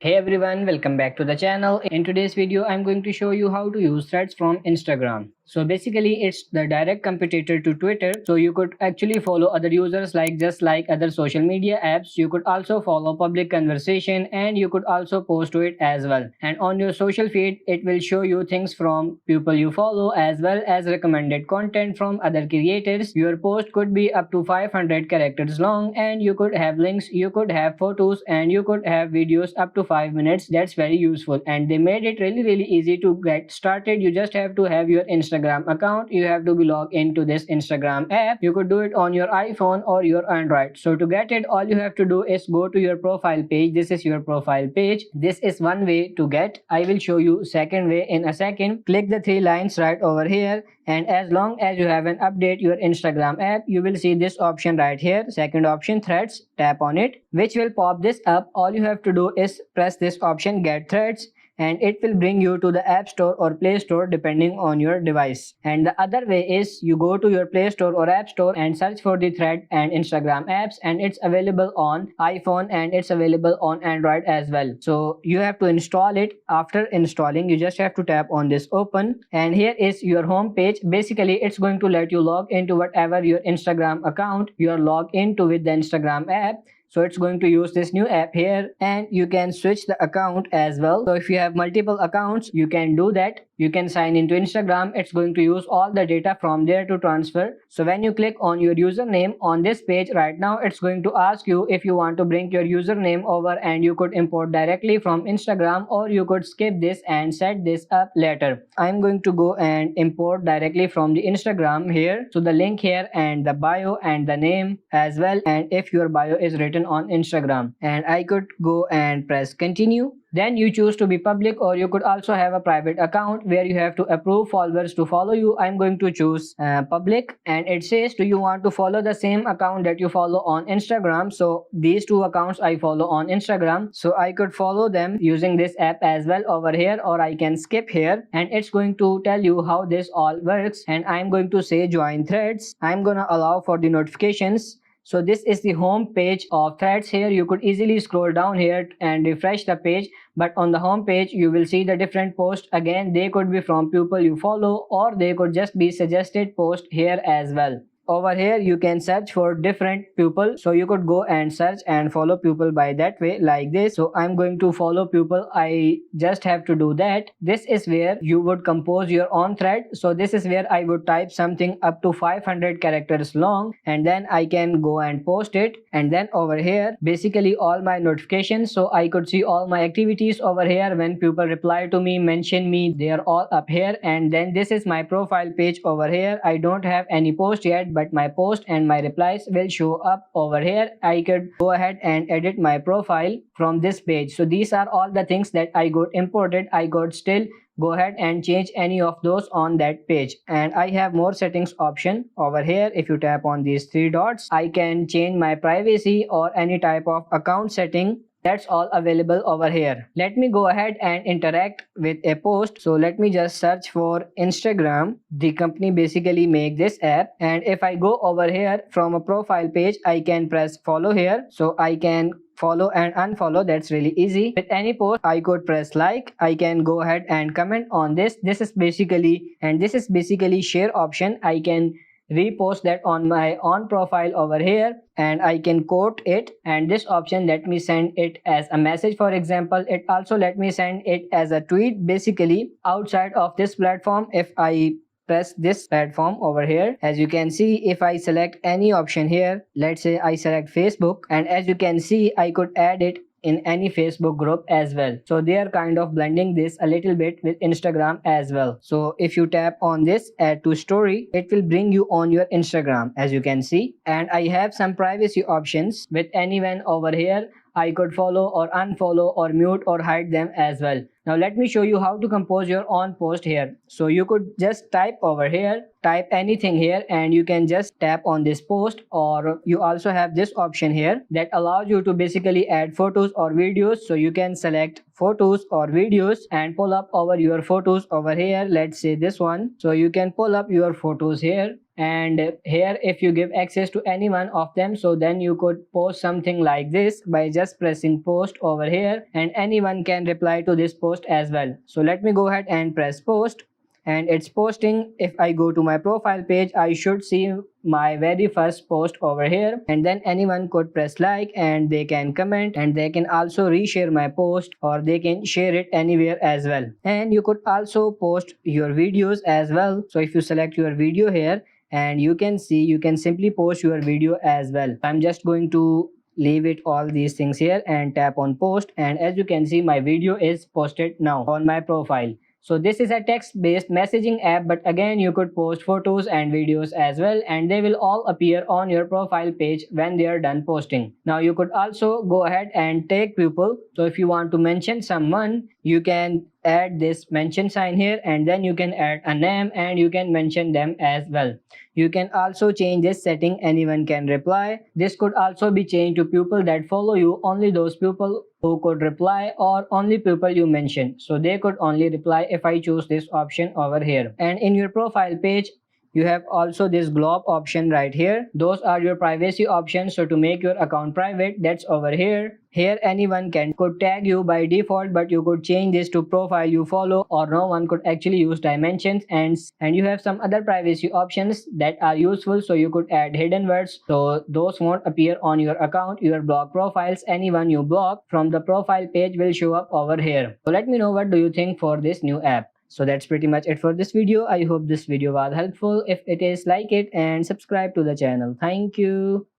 Hey everyone, welcome back to the channel. In today's video, I'm going to show you how to use threads from Instagram. So basically, it's the direct competitor to Twitter. So you could actually follow other users just like other social media apps. You could also follow public conversation and you could also post to it as well. And on your social feed, it will show you things from people you follow as well as recommended content from other creators. Your post could be up to 500 characters long and you could have links, you could have photos and you could have videos up to 5 minutes. That's very useful and they made it really easy to get started. You just have to have your Instagram account. You have to be logged into this Instagram app. You could do it on your iPhone or your Android. So to get it, all you have to do is go to your profile page. This is your profile page. This is one way to get. I will show you second way in a second. Click the three lines right over here, and as long as you haven't updated your Instagram app, you will see this option right here. Second option, threads. Tap on it, which will pop this up. All you have to do is press this option, get threads, and it will bring you to the App Store or Play Store depending on your device. And the other way is you go to your Play Store or App Store and search for the Thread and Instagram apps, and it's available on iPhone and it's available on Android as well. So you have to install it. After installing, you just have to tap on this open, and here is your home page. Basically, it's going to let you log into whatever your Instagram account you are logged into with the Instagram app. So it's going to use this new app here, and you can switch the account as well. So if you have multiple accounts, you can do that. You can sign into Instagram. It's going to use all the data from there to transfer. So when you click on your username on this page right now, it's going to ask you if you want to bring your username over, and you could import directly from Instagram, or you could skip this and set this up later. I'm going to go and import directly from the Instagram here. So the link here and the bio and the name as well, and if your bio is written on Instagram, and I could go and press continue. Then you choose to be public, or you could also have a private account where you have to approve followers to follow you. I'm going to choose public, and it says, do you want to follow the same account that you follow on Instagram? So these two accounts I follow on Instagram, so I could follow them using this app as well over here, or I can skip here, and it's going to tell you how this all works. And I'm going to say join threads. I'm gonna allow for the notifications. So this is the home page of threads. Here you could easily scroll down here and refresh the page, but on the home page you will see the different posts. Again, they could be from people you follow, or they could just be suggested posts here as well. Over here you can search for different people, so you could go and search and follow people by that way like this. So I'm going to follow people. I just have to do that. This is where you would compose your own thread. So this is where I would type something up to 500 characters long, and then I can go and post it. And then over here basically all my notifications, so I could see all my activities over here. When people reply to me, mention me, they are all up here. And then this is my profile page over here. I don't have any post yet, but my post and my replies will show up over here. I could go ahead and edit my profile from this page. So these are all the things that I got imported. I could still go ahead and change any of those on that page. And I have more settings option over here. If you tap on these three dots, I can change my privacy or any type of account setting. That's all available over here. Let me go ahead and interact with a post. So let me just search for Instagram. The company basically make this app, and if I go over here from a profile page, I can press follow here. So I can follow and unfollow. That's really easy. With any post I could press like. I can go ahead and comment on this. This is basically share option. I can repost that on my own profile over here, and I can quote it. And this option let me send it as a message, for example. It also let me send it as a tweet. Basically outside of this platform, if I press this platform over here, as you can see, if I select any option here, let's say I select Facebook, and as you can see I could add it in any Facebook group as well. So they are kind of blending this a little bit with Instagram as well. So if you tap on this add to story, it will bring you on your Instagram, as you can see. And I have some privacy options. With anyone over here, I could follow or unfollow or mute or hide them as well. Now let me show you how to compose your own post here. So you could just type over here, type anything here, and you can just tap on this post. Or you also have this option here that allows you to basically add photos or videos. So you can select photos or videos and pull up over your photos over here. Let's say this one. So you can pull up your photos here And here if you give access to any one of them, so then you could post something like this by just pressing post over here, and anyone can reply to this post as well. So let me go ahead and press post, and it's posting. If I go to my profile page, I should see my very first post over here, and then anyone could press like and they can comment, and they can also reshare my post or they can share it anywhere as well. And you could also post your videos as well. So if you select your video here, and you can see, you can simply post your video as well. I'm just going to leave it all these things here and tap on post, and as you can see, my video is posted now on my profile. So this is a text-based messaging app, but again you could post photos and videos as well, and they will all appear on your profile page when they are done posting. Now you could also go ahead and tag people. So if you want to mention someone, you can add this mention sign here, and then you can add a name and you can mention them as well. You can also change this setting, anyone can reply. This could also be changed to people that follow you, only those people who could reply, or only people you mention, so they could only reply if I choose this option over here. And in your profile page, you have also this globe option right here. Those are your privacy options. So to make your account private, that's over here. Here anyone could tag you by default, but you could change this to profile you follow, or no one could actually use dimensions. And you have some other privacy options that are useful. So you could add hidden words, so those won't appear on your account. Your block profiles, anyone you block from the profile page will show up over here. So let me know, what do you think for this new app? So that's pretty much it for this video. I hope this video was helpful. If it is, like it and subscribe to the channel. Thank you.